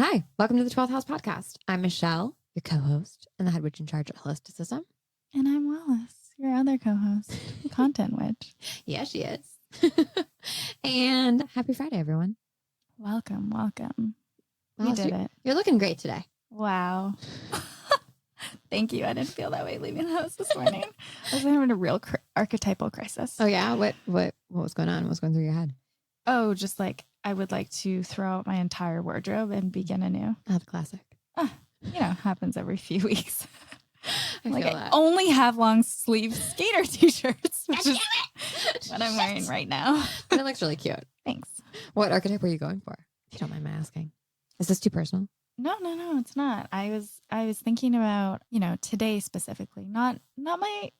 Hi, welcome to the 12th House Podcast. I'm Michelle, your co-host and the head witch in charge at Holisticism. And I'm Wallace, your other co-host, content witch. Yeah, she is. And happy Friday, everyone. Welcome. We Wallace, did it. You're looking great today. Wow. Thank you. I didn't feel that way leaving the house this morning. I was having a real archetypal crisis. Oh yeah? What was going on? What was going through your head? Oh, just like I would like to throw out my entire wardrobe and begin anew. Oh, the classic. Happens every few weeks. I only have long sleeve skater t-shirts, which is what I'm wearing right now. But it looks really cute. Thanks. What archetype were you going for? If you don't mind my asking. Is this too personal? No, it's not. I was thinking about, today specifically, not my,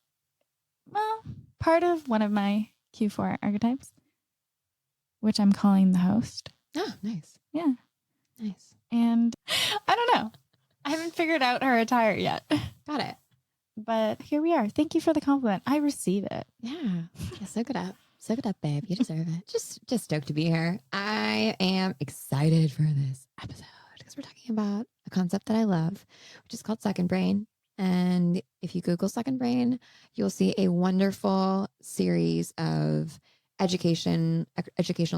part of one of my Q4 archetypes, which I'm calling the host. Oh, nice. Yeah. Nice. And I don't know. I haven't figured out her attire yet. Got it. But here we are. Thank you for the compliment. I receive it. Yeah. Soak it up. Soak it up, babe. You deserve it. Just stoked to be here. I am excited for this episode because we're talking about a concept that I love, which is called second brain. And if you Google second brain, you'll see a wonderful series of educational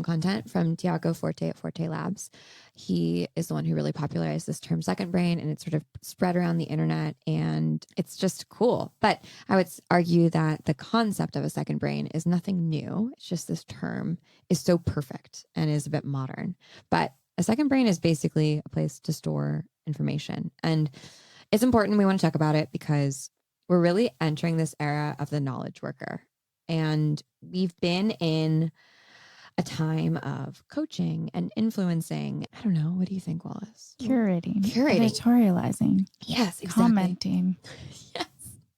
content from Tiago Forte at Forte Labs. He is the one who really popularized this term second brain, and it's sort of spread around the internet, and it's just cool. But I would argue that the concept of a second brain is nothing new. It's just this term is so perfect and is a bit modern. But a second brain is basically a place to store information. And it's important. We want to talk about it because we're really entering this era of the knowledge worker. And we've been in a time of coaching and influencing. I don't know. What do you think, Wallace? Curating. Editorializing. Yes, exactly. Commenting. Yes.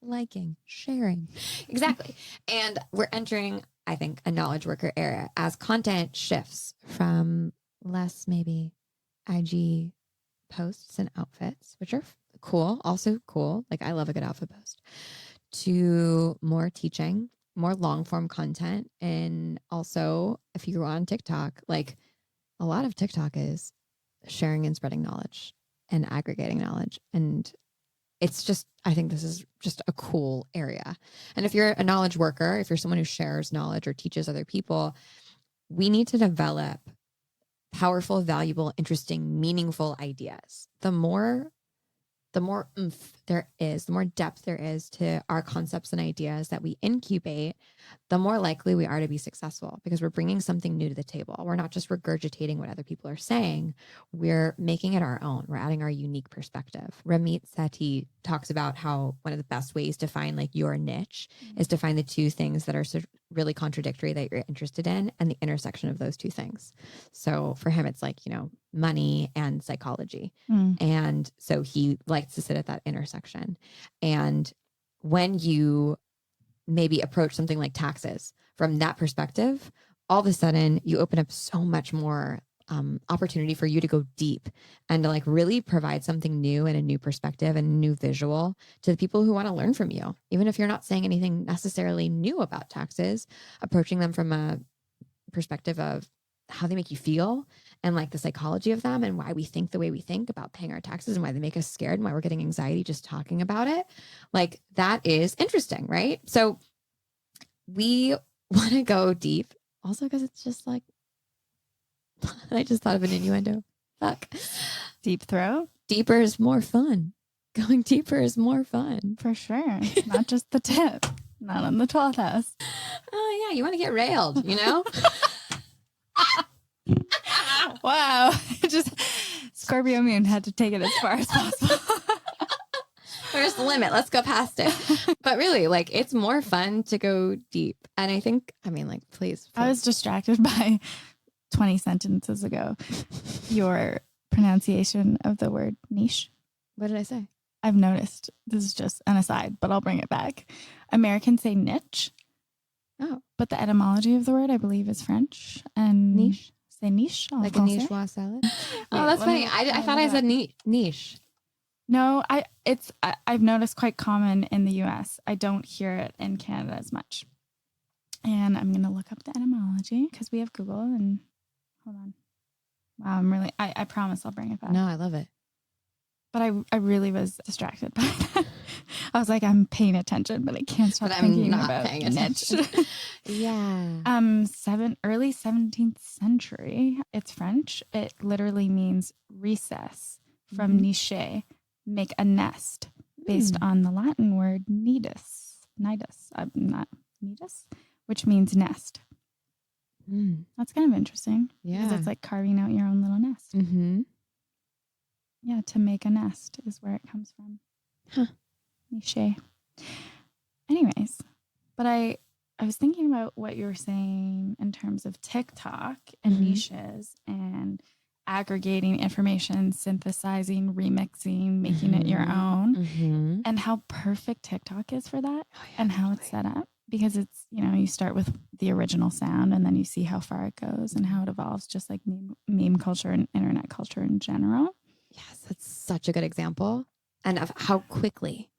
Liking, sharing. Exactly. And we're entering, I think, a knowledge worker era as content shifts from less maybe IG posts and outfits, which are cool, also cool. Like I love a good outfit post, to more teaching, more long form content. And also if you go on TikTok, like a lot of TikTok is sharing and spreading knowledge and aggregating knowledge. And it's just, I think this is just a cool area. And if you're a knowledge worker, if you're someone who shares knowledge or teaches other people, we need to develop powerful, valuable, interesting, meaningful ideas. The more oomph there is, the more depth there is to our concepts and ideas that we incubate, the more likely we are to be successful because we're bringing something new to the table. We're not just regurgitating what other people are saying. We're making it our own. We're adding our unique perspective. Ramit Sethi talks about how one of the best ways to find like your niche is to find the two things that are sort of really contradictory that you're interested in and the intersection of those two things. So for him, it's like, money and psychology. And so he likes to sit at that intersection. And when you maybe approach something like taxes from that perspective, all of a sudden you open up so much more opportunity for you to go deep and to like really provide something new and a new perspective and a new visual to the people who want to learn from you. Even if you're not saying anything necessarily new about taxes, approaching them from a perspective of how they make you feel and like the psychology of them and why we think the way we think about paying our taxes and why they make us scared and why we're getting anxiety just talking about it. Like that is interesting, right? So we want to go deep also because it's just like, I just thought of an innuendo. Fuck. Deep throat. Deeper is more fun. Going deeper is more fun. For sure. It's not just the tip. Not on the 12th house. Oh yeah, you want to get railed, Wow. Just Scorpio moon had to take it as far as possible. Where's the limit? Let's go past it. But really, like, it's more fun to go deep. And I think, please. I was distracted by 20 sentences ago your pronunciation of the word niche. What did I say? I've noticed, this is just an aside, but I'll bring it back. Americans say niche. Oh. But the etymology of the word, I believe, is French. And niche? Say niche. Like a niçoise salad? Oh, that's funny. I thought I said niche. No, I've noticed quite common in the US. I don't hear it in Canada as much. And I'm going to look up the etymology because we have Google and hold on. Wow, I promise I'll bring it back. No, I love it. But I really was distracted by that. I was like, I'm paying attention, but I can't stop thinking about niche. Yeah. Early 17th century. It's French. It literally means recess, from niche, make a nest, based on the Latin word nidus, not nidus, which means nest. That's kind of interesting. Yeah. Because it's like carving out your own little nest. Yeah, to make a nest is where it comes from. Huh. Niche. Anyways, but I was thinking about what you were saying in terms of TikTok and niches and aggregating information, synthesizing, remixing, making it your own, and how perfect TikTok is for that, and how it's set up. Because it's, you start with the original sound and then you see how far it goes and how it evolves, just like meme culture and internet culture in general. Yes, that's such a good example. And of how quickly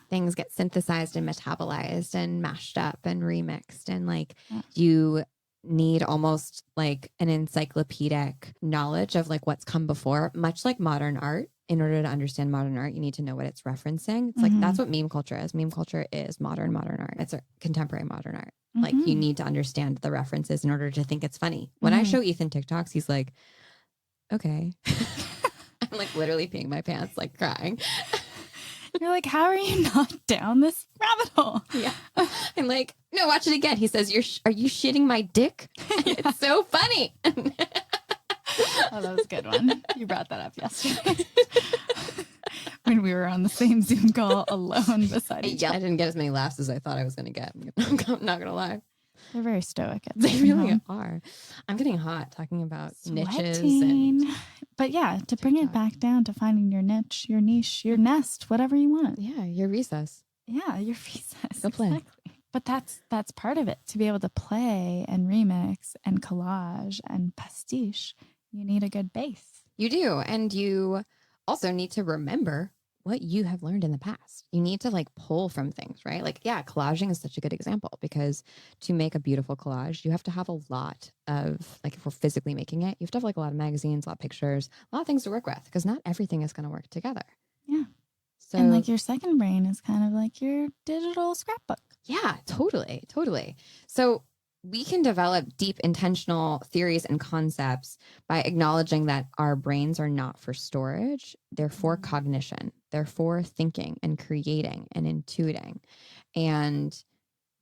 things get synthesized and metabolized and mashed up and remixed. And like you need almost like an encyclopedic knowledge of like what's come before, much like modern art. In order to understand modern art, you need to know what it's referencing. It's like, that's what meme culture is. Meme culture is modern art. It's a contemporary modern art. Like you need to understand the references in order to think it's funny. When I show Ethan TikToks, he's like, okay. I'm like literally peeing my pants, like crying. You're like, how are you not down this rabbit hole? Yeah. I'm like, no, watch it again. He says, are you shitting my dick? It's so funny. Oh, that was a good one. You brought that up yesterday. When we were on the same Zoom call alone beside each other. I didn't get as many laughs as I thought I was going to get. I'm not going to lie. They're very stoic. They really are. I'm getting hot talking about niches. But yeah, to bring it back down to finding your niche, your nest, whatever you want. Yeah, your recess. Yeah, your recess. Go play. Exactly. But that's part of it. To be able to play and remix and collage and pastiche, you need a good base. You do. And you also need to remember what you have learned in the past. You need to like pull from things, right? Like, yeah, collaging is such a good example because to make a beautiful collage, you have to have a lot of, like, if we're physically making it, you have to have like a lot of magazines, a lot of pictures, a lot of things to work with because not everything is going to work together. Yeah. So, and like your second brain is kind of like your digital scrapbook. Yeah, totally. So we can develop deep intentional theories and concepts by acknowledging that our brains are not for storage. They're for cognition. They're for thinking and creating and intuiting. And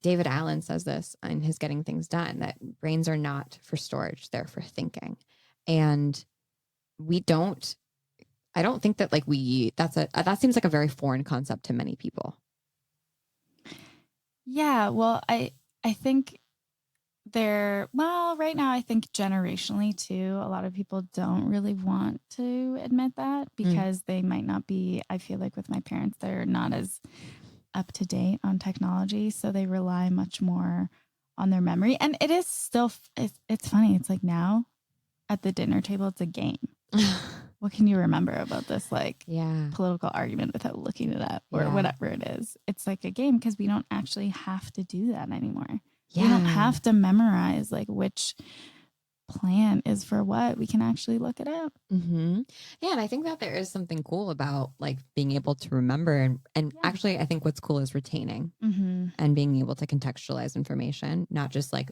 David Allen says this in his Getting Things Done, that brains are not for storage. They're for thinking. And I don't think that like that seems like a very foreign concept to many people. Yeah, well, I think right now, I think generationally too, a lot of people don't really want to admit that because they might not be, I feel like with my parents, they're not as up to date on technology. So they rely much more on their memory. And it is still, it's funny. It's like now at the dinner table, it's a game. What can you remember about this political argument without looking it up or whatever it is? It's like a game because we don't actually have to do that anymore. Yeah. We don't have to memorize like which plan is for what. We can actually look it up. Mm-hmm. Yeah, and I think that there is something cool about like being able to remember and actually I think what's cool is retaining and being able to contextualize information, not just like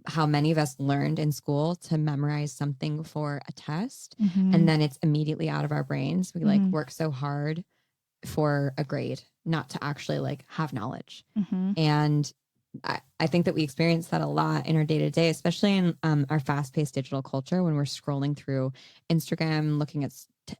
how many of us learned in school to memorize something for a test and then it's immediately out of our brains. We like work so hard for a grade, not to actually like have knowledge. And I think that we experience that a lot in our day to day, especially in our fast paced digital culture when we're scrolling through Instagram, looking at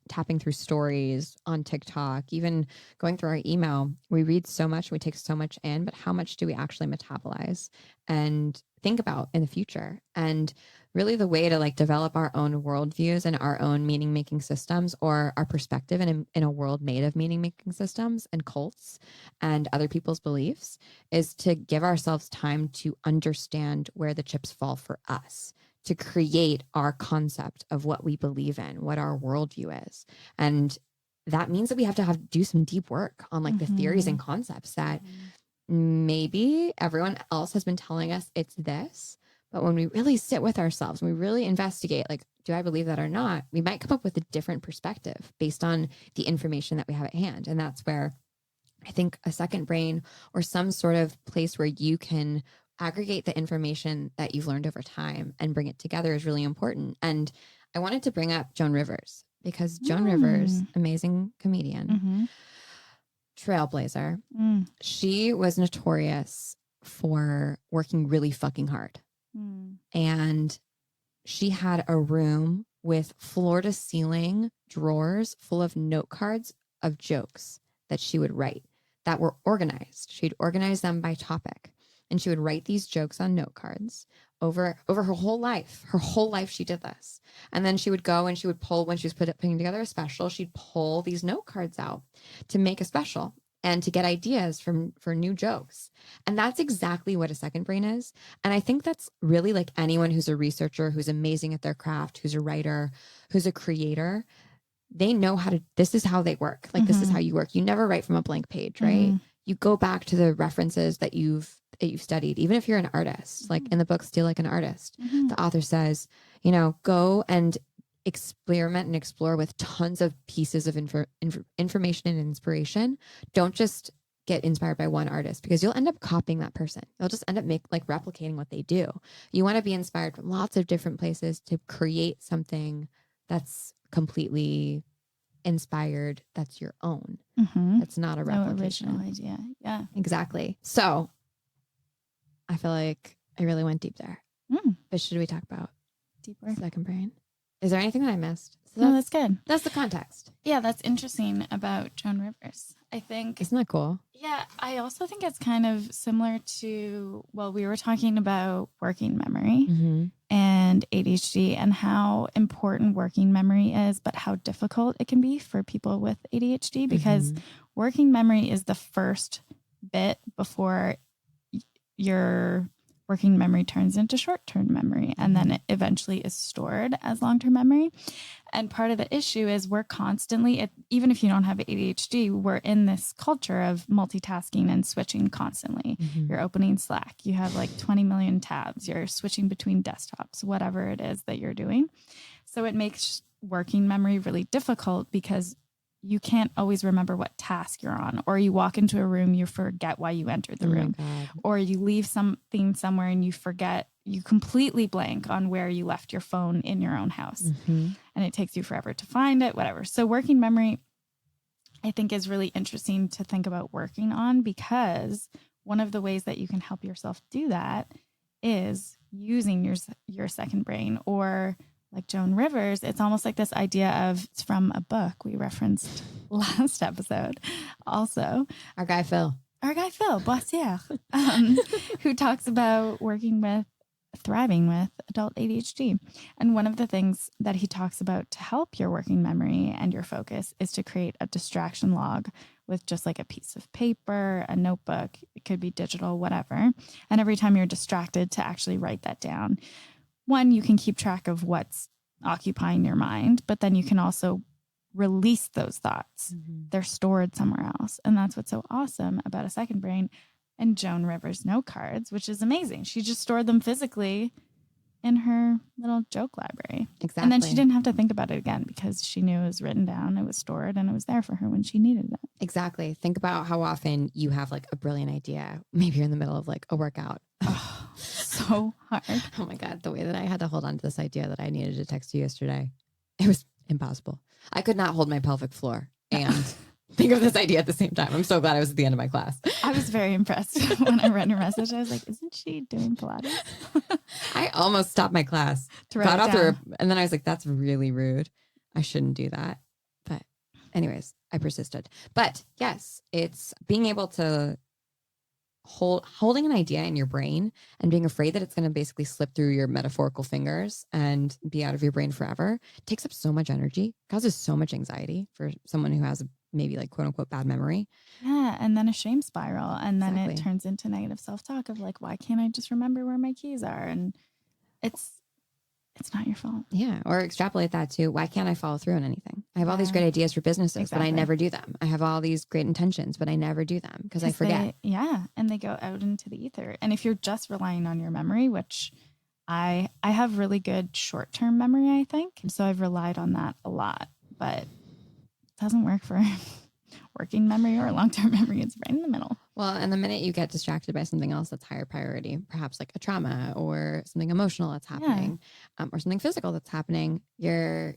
tapping through stories on TikTok, even going through our email. We read so much, we take so much in, but how much do we actually metabolize and think about in the future? And really the way to like develop our own worldviews and our own meaning making systems or our perspective in a world made of meaning making systems and cults and other people's beliefs is to give ourselves time to understand where the chips fall for us, to create our concept of what we believe in, what our worldview is. And that means that we have to do some deep work on like the theories and concepts that maybe everyone else has been telling us it's this. But when we really sit with ourselves and we really investigate, like, do I believe that or not? We might come up with a different perspective based on the information that we have at hand. And that's where I think a second brain or some sort of place where you can aggregate the information that you've learned over time and bring it together is really important. And I wanted to bring up Joan Rivers because Joan Rivers, amazing comedian, trailblazer, she was notorious for working really fucking hard. And she had a room with floor to ceiling drawers full of note cards of jokes that she would write that were organized. She'd organize them by topic, and she would write these jokes on note cards over her whole life. Her whole life she did this. And then she would go and she would pull, when she was putting together a special, she'd pull these note cards out to make a special and to get ideas for new jokes. And that's exactly what a second brain is. And I think that's really like anyone who's a researcher, who's amazing at their craft, who's a writer, who's a creator, they know how to, this is how they work. Like, this is how you work. You never write from a blank page, right? You go back to the references that you've studied, even if you're an artist, like in the book, Steal Like an Artist, the author says, you know, go and experiment and explore with tons of pieces of information and inspiration. Don't just get inspired by one artist because you'll end up copying that person. You'll just end up replicating what they do. You want to be inspired from lots of different places to create something that's completely inspired, that's your own. That's not a replication. No original idea. Yeah, exactly. So I feel like I really went deep there. But should we talk about deeper second brain? Is there anything that I missed? So no, that's good. That's the context. Yeah, that's interesting about Joan Rivers. I think, isn't that cool? Yeah, I also think it's kind of similar to, well, we were talking about working memory and ADHD and how important working memory is, but how difficult it can be for people with ADHD because working memory is the first bit before your working memory turns into short-term memory and then it eventually is stored as long-term memory. And part of the issue is we're constantly, even if you don't have ADHD, we're in this culture of multitasking and switching constantly. You're opening Slack, you have like 20 million tabs, you're switching between desktops, whatever it is that you're doing. So it makes working memory really difficult because you can't always remember what task you're on, or you walk into a room, you forget why you entered the room, or you leave something somewhere and you completely blank on where you left your phone in your own house and it takes you forever to find it, whatever. So working memory, I think, is really interesting to think about working on because one of the ways that you can help yourself do that is using your second brain, or like Joan Rivers, it's almost like this idea of, it's from a book we referenced last episode also. Our guy Phil, Boissière, who talks about thriving with adult ADHD. And one of the things that he talks about to help your working memory and your focus is to create a distraction log with just like a piece of paper, a notebook, it could be digital, whatever. And every time you're distracted, to actually write that down. One, you can keep track of what's occupying your mind, but then you can also release those thoughts. They're stored somewhere else. And that's what's so awesome about a second brain and Joan Rivers note cards, which is amazing. She just stored them physically in her little joke library. Exactly. And then she didn't have to think about it again because she knew it was written down, it was stored, and it was there for her when she needed it. Exactly. Think about how often you have like a brilliant idea. Maybe you're in the middle of like a workout. Oh, so hard. Oh my God. The way that I had to hold on to this idea that I needed to text you yesterday, it was impossible. I could not hold my pelvic floor and think of this idea at the same time. I'm so glad I was at the end of my class. I was very impressed when I read her message. I was like, isn't she doing Pilates? I almost stopped my class, got out there, and then I was like, that's really rude. I shouldn't do that. But anyways, I persisted. But yes, it's being able to holding an idea in your brain and being afraid that it's going to basically slip through your metaphorical fingers and be out of your brain forever takes up so much energy, causes so much anxiety for someone who has maybe like quote unquote bad memory. Yeah. And then a shame spiral. And then it turns into negative self-talk of like, why can't I just remember where my keys are? And it's not your fault. Yeah. Or extrapolate that to, why can't I follow through on anything? I have all these great ideas for businesses, but I never do them. I have all these great intentions, but I never do them because I forget. And they go out into the ether. And if you're just relying on your memory, which I have really good short-term memory, I think. So I've relied on that a lot, but it doesn't work for working memory or long-term memory. It's right in the middle. Well, and the minute you get distracted by something else that's higher priority, perhaps like a trauma or something emotional that's happening, or something physical that's happening, you're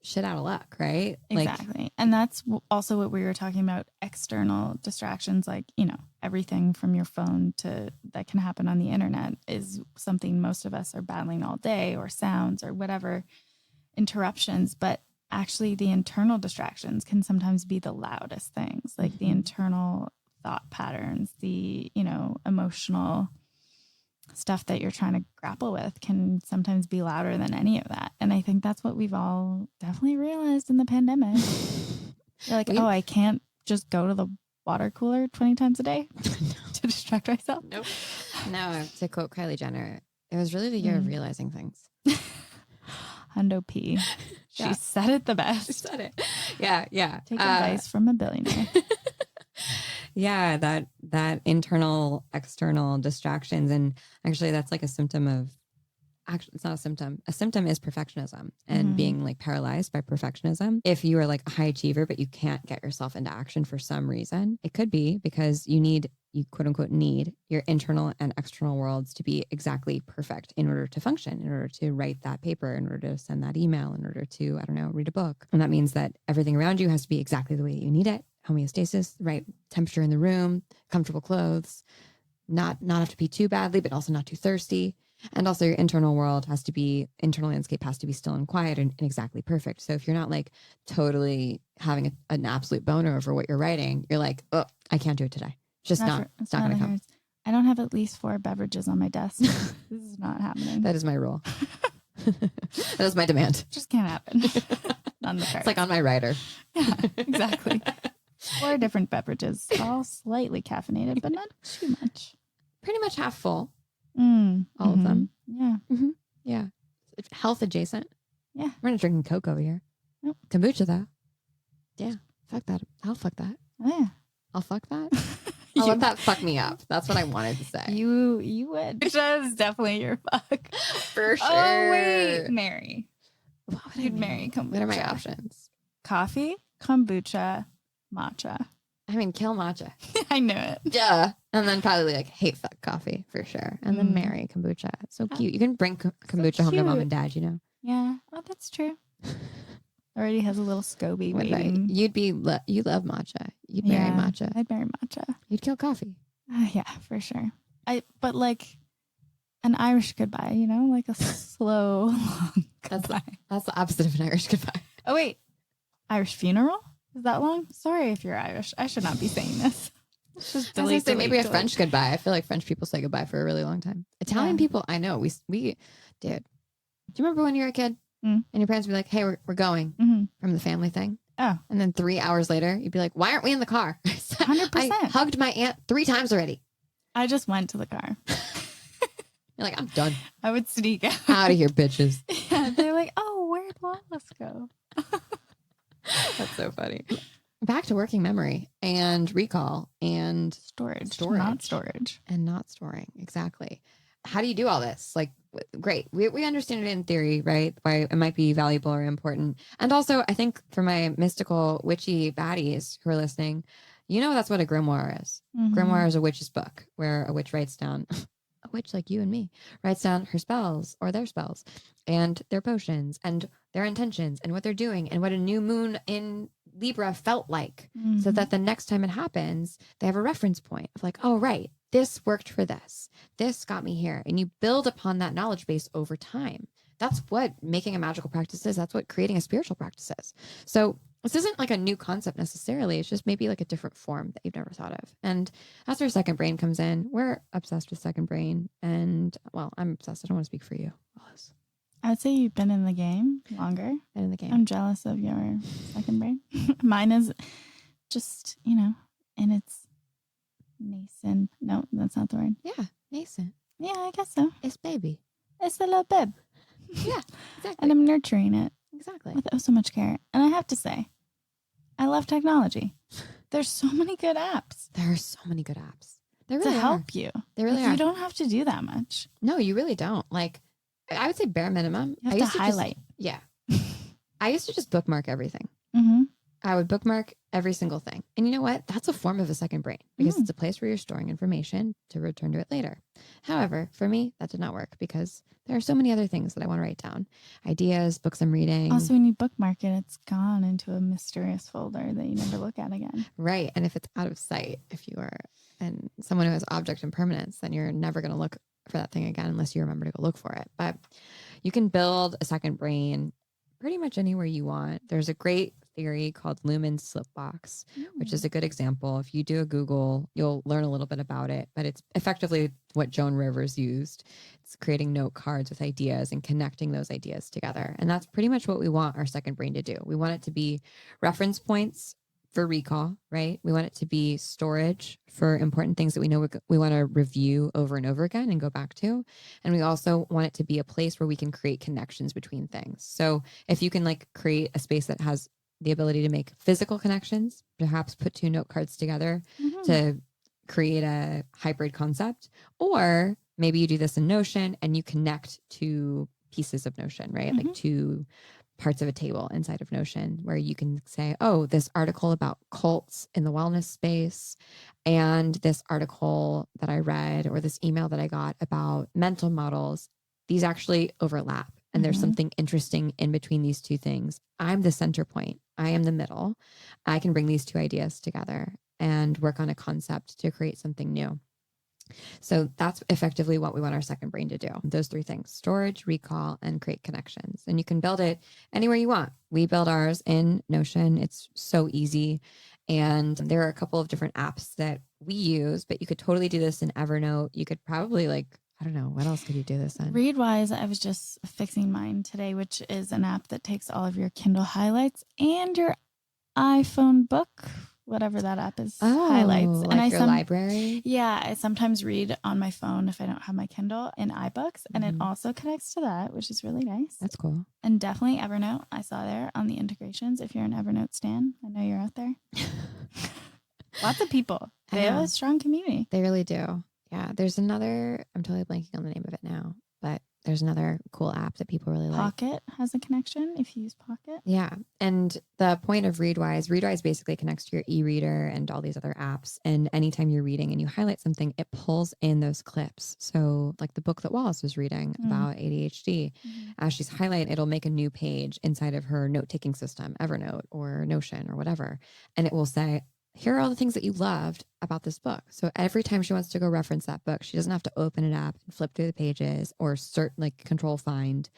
shit out of luck, right? Exactly. And that's also what we were talking about, external distractions, like, everything from your phone to that can happen on the internet is something most of us are battling all day, or sounds or whatever interruptions. But actually the internal distractions can sometimes be the loudest things, like the internal thought patterns, the, emotional stuff that you're trying to grapple with can sometimes be louder than any of that. And I think that's what we've all definitely realized in the pandemic. You're like, oh, I can't just go to the water cooler 20 times a day to distract myself. Nope. No, to quote Kylie Jenner, it was really the year of realizing things. Hundo P. She said it the best. She said it. Yeah. Take advice from a billionaire. Yeah, that internal, external distractions. And actually that's like a symptom of, actually it's not a symptom. A symptom is perfectionism and being like paralyzed by perfectionism. If you are like a high achiever, but you can't get yourself into action for some reason, it could be because you quote unquote need your internal and external worlds to be exactly perfect in order to function, in order to write that paper, in order to send that email, in order to, I don't know, read a book. And that means that everything around you has to be exactly the way that you need it. Homeostasis, right temperature in the room, comfortable clothes, not have to pee too badly, but also not too thirsty. And also your internal landscape has to be still and quiet and exactly perfect. So if you're not like totally having an absolute boner over what you're writing, you're like, oh, I can't do it today. It's not going to come. I don't have at least 4 beverages on my desk. This is not happening. That is my rule. That is my demand. Just can't happen. On the cards. It's like on my rider. Yeah, exactly. 4 different beverages, all slightly caffeinated, but not too much. Pretty much half full. All of them. Yeah. Yeah. Health adjacent. Yeah. We're not drinking cocoa here. Nope. Kombucha though. Yeah. Fuck that. I'll fuck that. Oh, yeah. I'll fuck that. I'll let that fuck me up. That's what I wanted to say. You would. That is definitely your fuck. For sure. Oh, wait. Marry. What would You'd marry kombucha. What are my options? Coffee, kombucha, matcha. I mean, kill matcha. I knew it. Yeah. And then probably like hate fuck coffee for sure. And then marry kombucha. It's so cute. You can bring kombucha home to mom and dad, Yeah. Oh, that's true. Already has a little SCOBY waiting. You love matcha. You'd marry matcha. I'd marry matcha. You'd kill coffee. Yeah, for sure. But like an Irish goodbye, like a slow, long goodbye. That's the opposite of an Irish goodbye. Oh, wait. Irish funeral? Is that long? Sorry if you're Irish. I should not be saying this. Just delete, maybe a French goodbye. I feel like French people say goodbye for a really long time. Italian people, I know. Dude. Do you remember when you were a kid and your parents would be like, hey, we're going from the family thing? Oh. And then 3 hours later, you'd be like, why aren't we in the car? 100%. I hugged my aunt 3 times already. I just went to the car. You're like, I'm done. I would sneak out. Out of here, bitches. Yeah, they're like, oh, where'd Wallace go? That's so funny. Back to working memory and recall and storage, not storage. And not storing. Exactly. How do you do all this? Like, great. We understand it in theory, right? Why it might be valuable or important. And also, I think for my mystical, witchy baddies who are listening, that's what a grimoire is. Grimoire is a witch's book where a witch writes down, a witch like you and me, writes down her spells or their spells and their potions and their intentions and what they're doing and what a new moon in Libra felt like, so that the next time it happens, they have a reference point of like, oh, right, this worked for this. This got me here. And you build upon that knowledge base over time. That's what making a magical practice is. That's what creating a spiritual practice is. So this isn't like a new concept necessarily. It's just maybe like a different form that you've never thought of. And that's where second brain comes in. We're obsessed with second brain. And well, I'm obsessed. I don't want to speak for you, Wallace. I'd say you've been in the game longer. Been in the game. I'm jealous of your second brain. Mine is just, in its nascent. No, that's not the word. Yeah, nascent. Yeah, I guess so. It's baby. It's a little bib. Yeah, exactly. And I'm nurturing it. Exactly. With so much care. And I have to say, I love technology. There's so many good apps. There are so many good apps. There really to help you. They really are. You don't have to do that much. No, you really don't. Like, I would say bare minimum. You have I to used highlight. Yeah. I used to just bookmark everything. Mm-hmm. I would bookmark every single thing. And you know what? That's a form of a second brain because it's a place where you're storing information to return to it later. However, for me, that did not work because there are so many other things that I want to write down. Ideas, books I'm reading. Also, when you bookmark it, it's gone into a mysterious folder that you never look at again. Right. And if it's out of sight, if you are and someone who has object impermanence, then you're never going to look for that thing again unless you remember to go look for it. But you can build a second brain pretty much anywhere you want. There's a great theory called Luhmann's slipbox, which is a good example. If you do a Google, you'll learn a little bit about it, but it's effectively what Joan Rivers used. It's creating note cards with ideas and connecting those ideas together. And that's pretty much what we want our second brain to do. We want it to be reference points for recall, right? We want it to be storage for important things that we know we want to review over and over again and go back to. And we also want it to be a place where we can create connections between things. So if you can like create a space that has the ability to make physical connections, perhaps put two note cards together to create a hybrid concept, or maybe you do this in Notion and you connect to pieces of Notion, right? Like two parts of a table inside of Notion where you can say, oh, this article about cults in the wellness space and this article that I read or this email that I got about mental models, these actually overlap. And there's something interesting in between these two things. I'm the center point. I am the middle. I can bring these two ideas together and work on a concept to create something new. So that's effectively what we want our second brain to do. Those three things: storage, recall, and create connections. And you can build it anywhere you want. We build ours in Notion. It's so easy. And there are a couple of different apps that we use, but you could totally do this in Evernote. You could probably I don't know, what else could you do this in? Readwise, I was just fixing mine today, which is an app that takes all of your Kindle highlights and your iPhone book, whatever that app is, highlights. Like and your library? Yeah, I sometimes read on my phone if I don't have my Kindle in iBooks, and it also connects to that, which is really nice. That's cool. And definitely Evernote. I saw there on the integrations. If you're an Evernote stan, I know you're out there. Lots of people. They have a strong community. They really do. Yeah, there's another, I'm totally blanking on the name of it now, but there's another cool app that people really like. Pocket has a connection if you use Pocket. Yeah. And the point of Readwise basically connects to your e-reader and all these other apps. And anytime you're reading and you highlight something, it pulls in those clips. So like the book that Wallace was reading about ADHD, as she's highlighting, it'll make a new page inside of her note-taking system, Evernote or Notion or whatever. And it will say, here are all the things that you loved about this book. So every time she wants to go reference that book, she doesn't have to open it up and flip through the pages or control find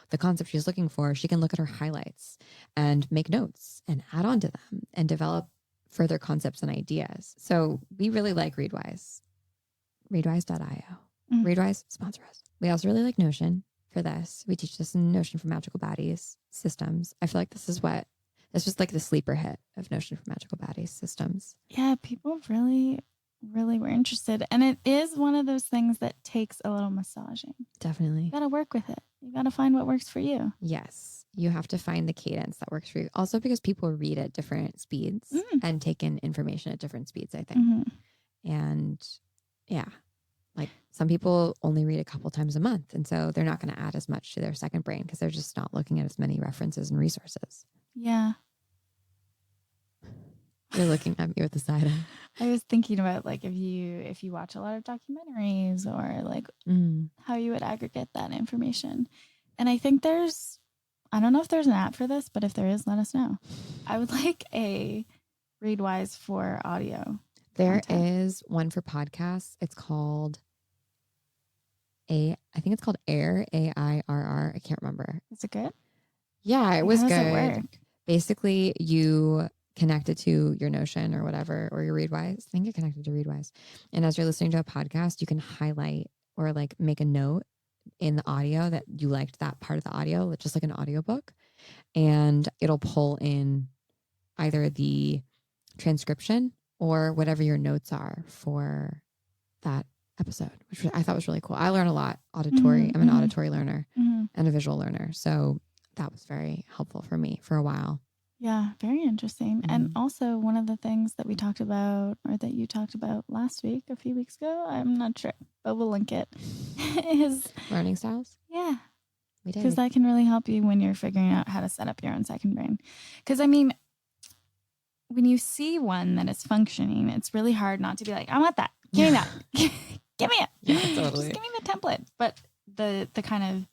the concept she's looking for. She can look at her highlights and make notes and add on to them and develop further concepts and ideas. So we really like Readwise. Readwise.io. Readwise, sponsor us. We also really like Notion for this. We teach this in Notion for Magical Baddies systems. I feel like this was like the sleeper hit of Notion for Magical Baddies systems. Yeah, people really, really were interested. And it is one of those things that takes a little massaging. Definitely. You got to work with it. You got to find what works for you. Yes. You have to find the cadence that works for you. Also because people read at different speeds and take in information at different speeds, I think. And yeah, like some people only read a couple times a month. And so they're not going to add as much to their second brain because they're just not looking at as many references and resources. Yeah. You're looking at me with the side eye. I was thinking about like if you watch a lot of documentaries or like how you would aggregate that information. And I think I don't know if there's an app for this, but if there is, let us know. I would like a Readwise for audio. There is one for podcasts. It's called I think it's called Air, AIRR. I can't remember. Is it good? Yeah, it was good. How does it work? Basically, you connect it to your Notion or whatever, or your Readwise. I think you're connected to Readwise. And as you're listening to a podcast, you can highlight or like make a note in the audio that you liked that part of the audio, just like an audiobook. And it'll pull in either the transcription or whatever your notes are for that episode, which I thought was really cool. I learn a lot auditory. I'm an auditory learner and a visual learner. So that was very helpful for me for a while. Yeah, very interesting. And also one of the things that we talked about or that you talked about last week, a few weeks ago, I'm not sure, but we'll link it, is learning styles. Yeah. We did. Because that can really help you when you're figuring out how to set up your own second brain. Because I mean, when you see one that is functioning, it's really hard not to be like, I want that. Give me that. Give me it. Yeah, totally. Just give me the template. But the kind of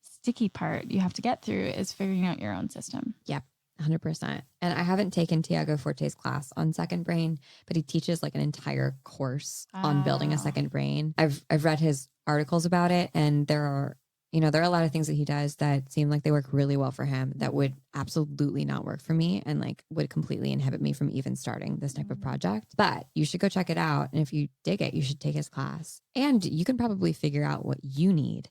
sticky part you have to get through is figuring out your own system. Yep. 100%. And I haven't taken Tiago Forte's class on second brain, but he teaches like an entire course on building a second brain. I've read his articles about it, and there are a lot of things that he does that seem like they work really well for him that would absolutely not work for me and like would completely inhibit me from even starting this type of project. But you should go check it out. And if you dig it, you should take his class. And you can probably figure out what you need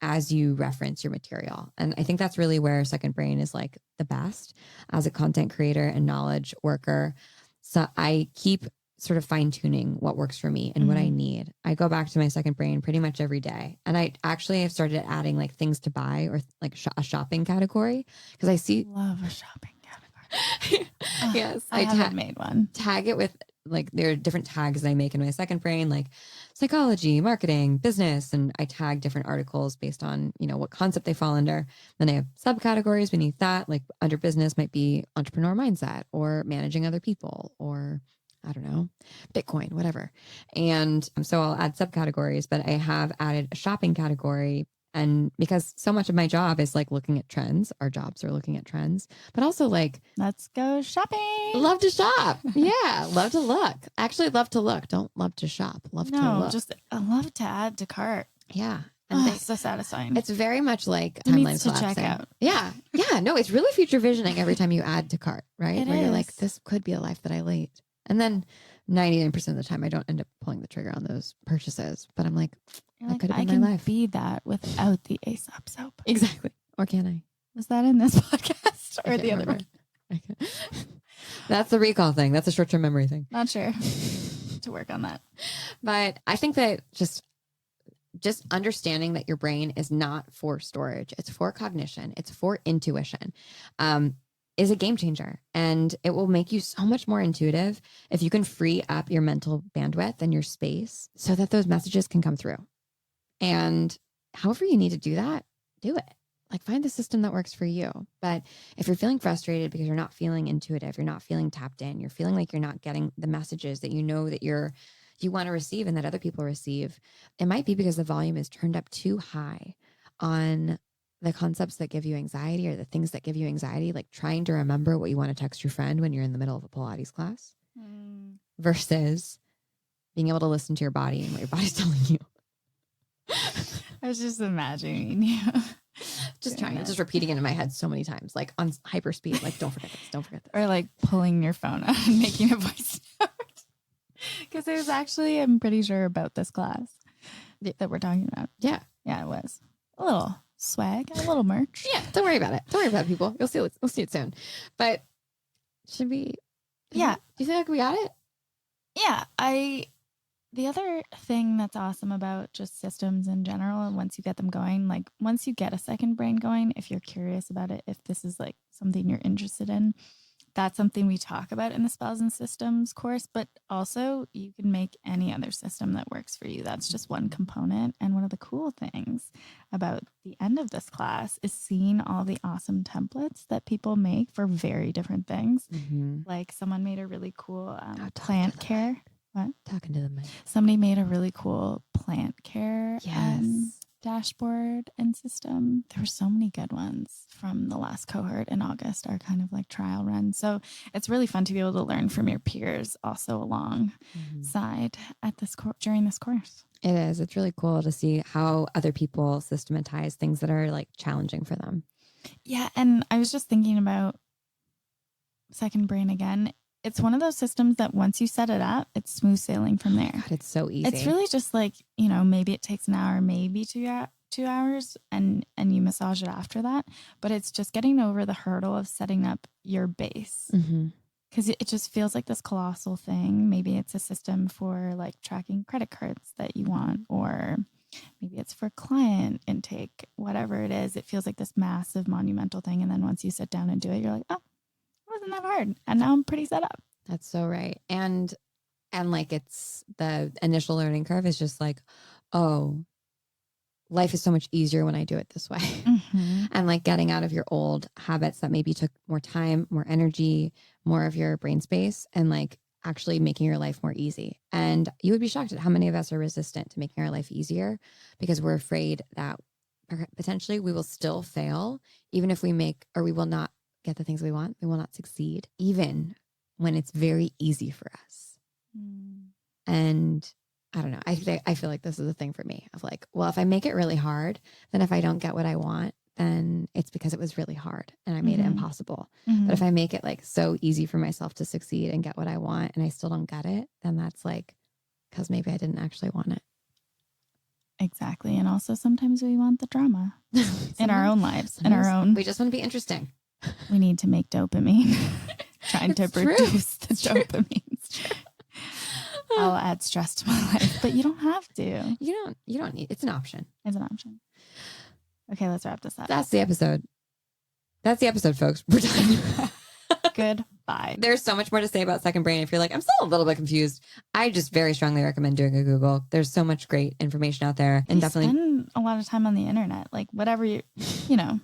as you reference your material. And I think that's really where second brain is like the best as a content creator and knowledge worker. So I keep sort of fine tuning what works for me and what I need. I go back to my second brain pretty much every day. And I actually have started adding like things to buy or like a shopping category because I see. Love a shopping category. Yes. I haven't made one. Tag it with like, there are different tags that I make in my second brain, like psychology, marketing, business. And I tag different articles based on, what concept they fall under. Then I have subcategories beneath that, like under business might be entrepreneur mindset or managing other people or I don't know, Bitcoin, whatever. And so I'll add subcategories, but I have added a shopping category. And because so much of my job is like looking at trends, our jobs are looking at trends, but also like, let's go shopping. Love to shop. Yeah. Love to look. Actually, love to look. Don't love to shop. Love to look. Just I love to add to cart. Yeah. And it's so satisfying. It's very much like timelines to check out. Yeah. Yeah. No, it's really future visioning every time you add to cart, right? Where you're like, this could be a life that I lead. And then 99% of the time, I don't end up pulling the trigger on those purchases. But I'm like, that could have been my life. I can be that without the Aesop soap. Exactly. Or can I? Was that in this podcast or the other one? That's the recall thing. That's a short-term memory thing. Not sure. To work on that. But I think that just understanding that your brain is not for storage, it's for cognition, it's for intuition, is a game changer. And it will make you so much more intuitive if you can free up your mental bandwidth and your space so that those messages can come through. And however you need to do that, do it. Like find the system that works for you. But if you're feeling frustrated because you're not feeling intuitive, you're not feeling tapped in, you're feeling like you're not getting the messages that you know that you want to receive and that other people receive, it might be because the volume is turned up too high on the concepts that give you anxiety or the things that give you anxiety, like trying to remember what you want to text your friend when you're in the middle of a Pilates class versus being able to listen to your body and what your body's telling you. I was just imagining you. Just repeating it in my head so many times, like on hyper speed, like don't forget this. Or like pulling your phone out and making a voice note. Because it was actually, I'm pretty sure, about this class that we're talking about. Yeah. Yeah, it was. A little swag, a little merch. Yeah, don't worry about it. Don't worry about it, people. We'll see it soon. But should we? Yeah. Do you think like we got it? Yeah. The other thing that's awesome about just systems in general, and once you get them going, like once you get a second brain going, if you're curious about it, if this is like something you're interested in, that's something we talk about in the Spells and Systems course, but also you can make any other system that works for you. That's just one component. And one of the cool things about the end of this class is seeing all the awesome templates that people make for very different things. Mm-hmm. Like someone made a really cool plant care. What? Talking to the mic. Somebody made a really cool plant care dashboard and system. There were so many good ones from the last cohort in August, our kind of like trial run. So it's really fun to be able to learn from your peers also alongside at this during this course. It is. It's really cool to see how other people systematize things that are like challenging for them. Yeah. And I was just thinking about Second Brain again. It's one of those systems that once you set it up, it's smooth sailing from there. God, it's so easy. It's really just like, maybe it takes an hour, maybe 2 hours and you massage it after that. But it's just getting over the hurdle of setting up your base. Because it just feels like this colossal thing. Maybe it's a system for like tracking credit cards that you want, or maybe it's for client intake, whatever it is. It feels like this massive monumental thing. And then once you sit down and do it, you're like, oh, wasn't that hard, and now I'm pretty set up. That's so right. And like it's the initial learning curve is just like, oh, life is so much easier when I do it this way. Mm-hmm. And like getting out of your old habits that maybe took more time, more energy, more of your brain space, and like actually making your life more easy. And you would be shocked at how many of us are resistant to making our life easier because we're afraid that potentially we will still fail, even if we make, or we will not get the things we want. We will not succeed, even when it's very easy for us. And I don't know. I feel like this is a thing for me of like, well, if I make it really hard, then if I don't get what I want, then it's because it was really hard and I made it impossible. But if I make it like so easy for myself to succeed and get what I want and I still don't get it, then that's like, because maybe I didn't actually want it. Exactly. And also sometimes we want the drama in our own lives, in our own. We just want to be interesting. We need to make dopamine. Trying to produce the dopamine. I'll add stress to my life, but you don't have to. You don't need, it's an option. It's an option. Okay, let's wrap this up. That's the episode. That's the episode, folks. We're done. Goodbye. There's so much more to say about second brain. If you're like, I'm still a little bit confused, I just very strongly recommend doing a Google. There's so much great information out there. And definitely spend a lot of time on the internet, like whatever you know.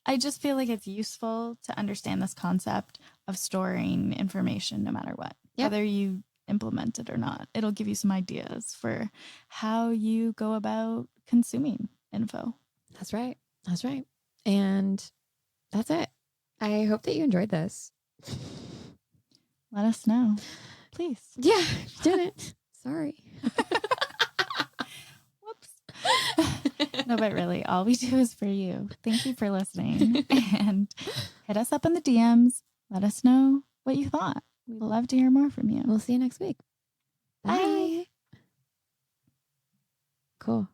I just feel like it's useful to understand this concept of storing information no matter what, whether you implement it or not. It'll give you some ideas for how you go about consuming info. That's right. That's right. And that's it. I hope that you enjoyed this. Let us know, please. Yeah, you didn't. Sorry. Whoops. No, but really, all we do is for you. Thank you for listening. And hit us up in the DMs. Let us know what you thought. We'd love to hear more from you. We'll see you next week. Bye. Bye. Cool.